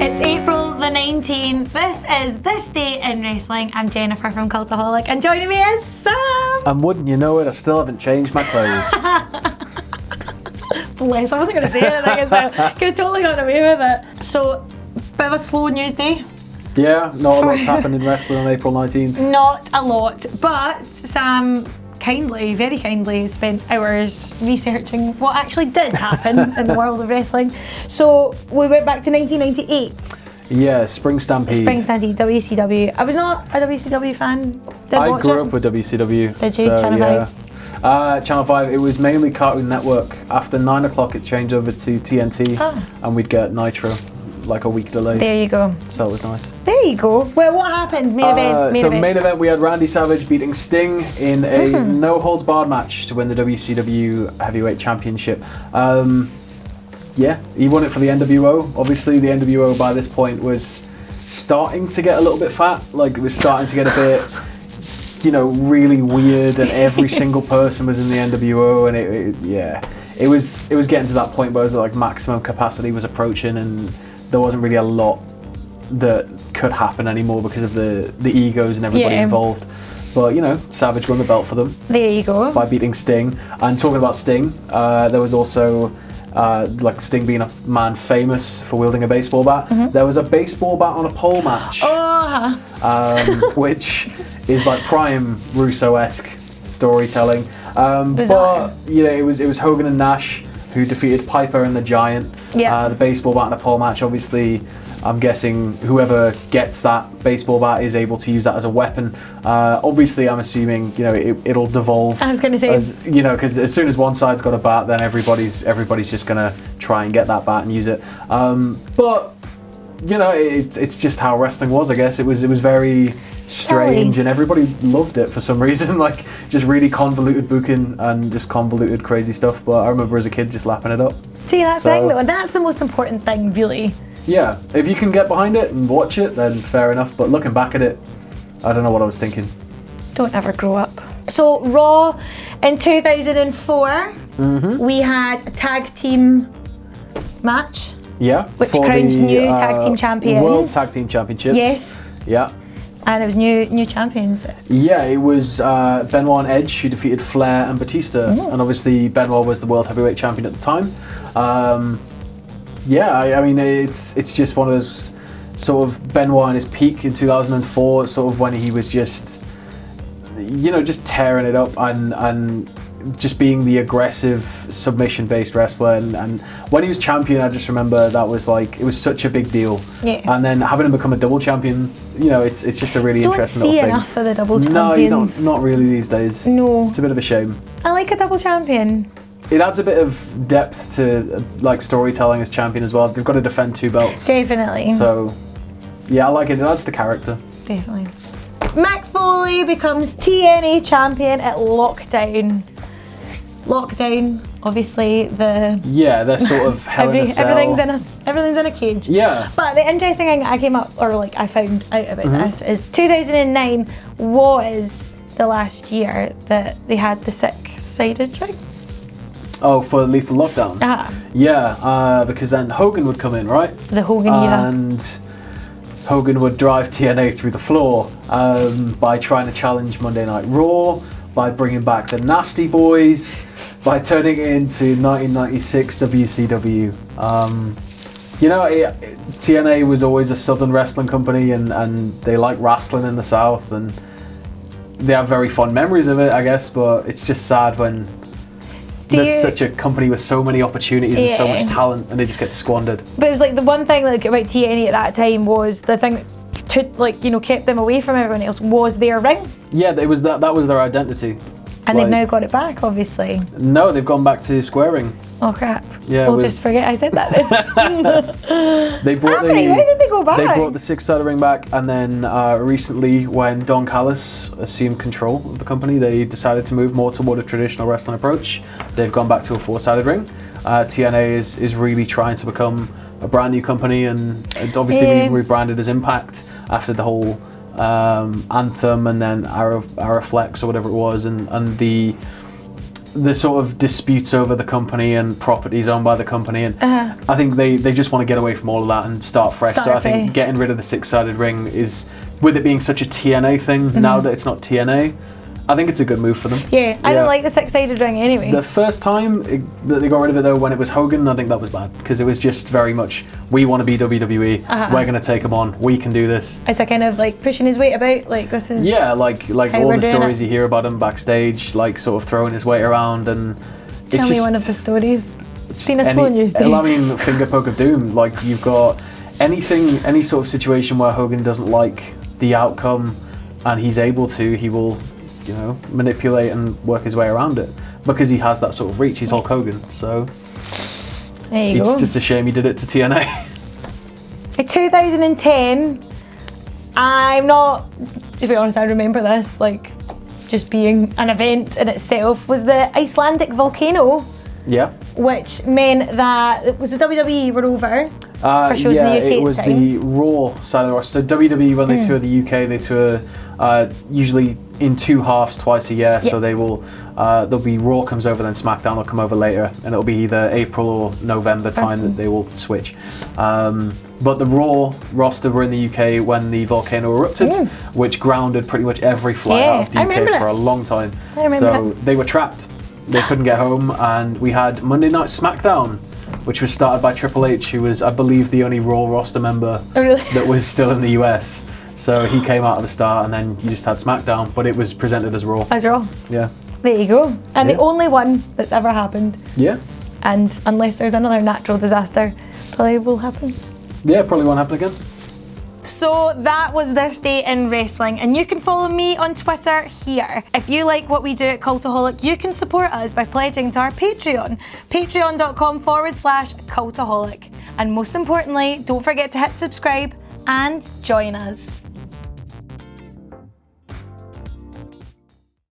It's April the 19th. This is This Day in Wrestling. I'm Jennifer from Cultaholic, and joining me is Sam. And wouldn't you know it, I still haven't changed my clothes. Bless, I wasn't going to say anything, so I could have totally got away with it. So, bit of a slow news day. Yeah, not a lot's happened in wrestling on April 19th. Not a lot, but Sam kindly, very kindly, spent hours researching what actually did happen in the world of wrestling. So we went back to 1998. Yeah, Spring Stampede. Spring Stampede, WCW. I was not a WCW fan. I grew up with WCW. Did you? So, Channel yeah. 5? Channel 5, it was mainly Cartoon Network. After 9 o'clock it changed over to TNT and we'd get Nitro, like a week delay. There you go. So it was nice. There you go. Well, what happened? Main event. Main event, we had Randy Savage beating Sting in a no-holds-barred match to win the WCW Heavyweight Championship. Yeah, he won it for the NWO. Obviously, the NWO by this point was starting to get a little bit fat. Like, it was starting to get a bit, you know, really weird, and every single person was in the NWO, and it was getting to that point where it was like maximum capacity was approaching, and there wasn't really a lot that could happen anymore because of the egos and everybody involved. But, you know, Savage won the belt for them. There you go. By beating Sting. And talking about Sting, there was also, like Sting being a man famous for wielding a baseball bat. There was a baseball bat on a pole match. Which is like prime Russo-esque storytelling. But, you know, it was Hogan and Nash who defeated Piper and the Giant. The baseball bat in a pole match, obviously, I'm guessing whoever gets that baseball bat is able to use that as a weapon. Obviously, I'm assuming, you know, it'll devolve. I was going to say, as, you know, because as soon as one side's got a bat, then everybody's just gonna try and get that bat and use it. But you know, it's just how wrestling was. I guess it was very strange, and everybody loved it for some reason. Like, just really convoluted booking and just convoluted crazy stuff. But I remember as a kid just lapping it up. See, that thing though, and that's the most important thing, really. Yeah, if you can get behind it and watch it, then fair enough. But looking back at it, I don't know what I was thinking. Don't ever grow up. So Raw in 2004, we had a tag team match. Yeah, which crowned new tag team champions. World Tag Team Championships. Yes. Yeah. And it was new champions. Yeah, it was Benoit and Edge who defeated Flair and Batista. And obviously Benoit was the World Heavyweight Champion at the time. Yeah, I mean, it's just one of those sort of Benoit in his peak in 2004, sort of when he was just, you know, just tearing it up and just being the aggressive submission-based wrestler, and when he was champion, I just remember that was like, it was such a big deal. Yeah. And then having him become a double champion, you know, it's just a really interesting little thing. Don't see enough of the double champions. No, you don't, not really these days. No. It's a bit of a shame. I like a double champion. It adds a bit of depth to like storytelling as champion as well. They've got to defend 2 belts. Definitely. So, yeah, I like it. It adds to character. Definitely. Mick Foley becomes TNA champion at Lockdown. Lockdown, obviously they're sort of hell in a cell. Everything's in a cage. Yeah. But the interesting thing I found out about this is 2009 was the last year that they had the 6-sided ring. Oh, for Lethal Lockdown? Yeah, because then Hogan would come in, right? The Hogan era. And Hogan would drive TNA through the floor by trying to challenge Monday Night Raw, by bringing back the Nasty Boys, by turning it into 1996 WCW. You know, TNA was always a southern wrestling company, and they like wrestling in the south, and they have very fond memories of it, I guess, but it's just sad when there's such a company with so many opportunities and so much talent, and they just get squandered. But it was like the one thing like about TNA at that time was the thing that kept them away from everyone else was their ring. Yeah, it was that was their identity. And they've now got it back, obviously. No, they've gone back to square ring. Oh crap. Yeah, we'll just forget I said that then. They brought why did they go back? They brought the 6-sided ring back, and then recently when Don Callis assumed control of the company, they decided to move more toward a traditional wrestling approach. They've gone back to a 4-sided ring. TNA is really trying to become a brand new company, and it's obviously being rebranded as Impact after the whole Anthem and then Araflex or whatever it was, and the the sort of disputes over the company and properties owned by the company, and I think they just want to get away from all of that and start fresh. I think getting rid of the 6-sided ring is, with it being such a TNA thing, now that it's not TNA, I think it's a good move for them. Yeah, I don't like the 6-sided ring anyway. The first time that they got rid of it though, when it was Hogan, I think that was bad, because it was just very much, we want to be WWE, we're going to take them on, we can do this. It's a kind of like pushing his weight about, like this is like all the stories you hear about him backstage, like sort of throwing his weight around, and it's Tell me one of the stories. Seen a slow news day. I mean, finger poke of doom, like you've got any sort of situation where Hogan doesn't like the outcome and he's able to, he will, you know, manipulate and work his way around it, because he has that sort of reach. He's Hulk Hogan, so it's just a shame he did it to TNA. In 2010, I'm not, to be honest, I remember this like just being an event in itself, was the Icelandic volcano. Yeah. Which meant that it was the WWE were over for shows in the UK. It was the Raw side of the roster. So WWE, when they tour the UK, they tour usually in 2 halves twice a year. So they will, there'll be Raw comes over, then SmackDown will come over later, and it'll be either April or November time that they will switch. But the Raw roster were in the UK when the volcano erupted, which grounded pretty much every flight out of the UK for a long time. So they were trapped. They couldn't get home, and we had Monday Night SmackDown, which was started by Triple H, who was, I believe, the only Raw roster member that was still in the US. So he came out at the start, and then you just had SmackDown, but it was presented as Raw. As Raw. Yeah. There you go. And the only one that's ever happened. Yeah. And unless there's another natural disaster, probably will happen. Yeah, probably won't happen again. So that was this day in wrestling, and you can follow me on Twitter here. If you like what we do at Cultaholic, you can support us by pledging to our Patreon, patreon.com/Cultaholic. And most importantly, don't forget to hit subscribe and join us.